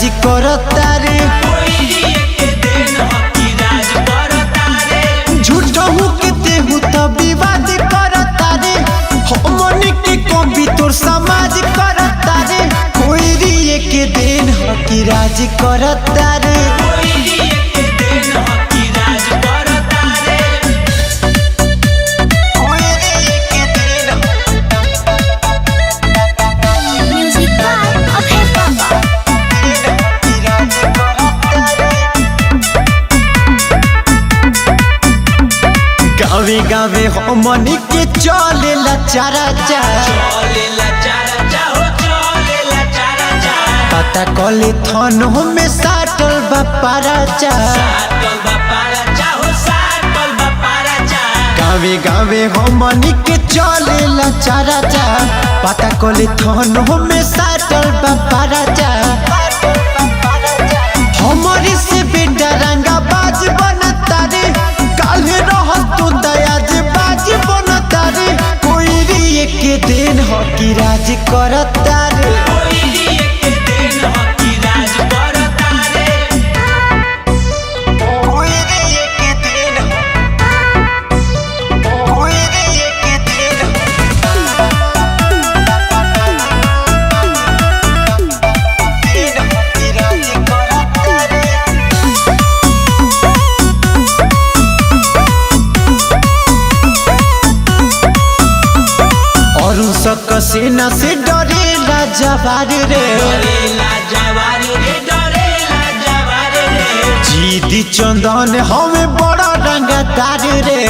राज करता रे झूठ मुकते हूँ तो विवाद करता रे हमन के कभी तोर समाज करता रे कोई रिए के दिन हो कि राज करता रे गावे गावे हमन के चलेला चारा पता कले थन में साटल बापारा गावे गावे हमन के चलेला चारा पता कले थन में साटल बापारा हमारे से बेटा रंगा बाज बनता रे काले रहत तो दयाज बाज बनता रे कोई रिए के दिन हो कि राज करता रे कसीना से डरेला जवार रे जीदी चंदन हमें बड़ा रंगदार रे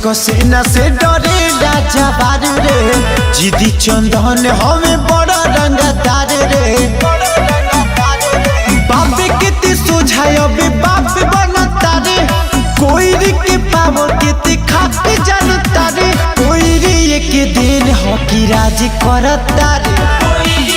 कसीना से डरेला जवार रे जीदी चंदन हमें बड़ा रंगदार रे बाप के सुझाय अभी बाप बनता रे कोई के पावर के खाते जानता रे कोई रिए के दिन हो कि राज करता रे।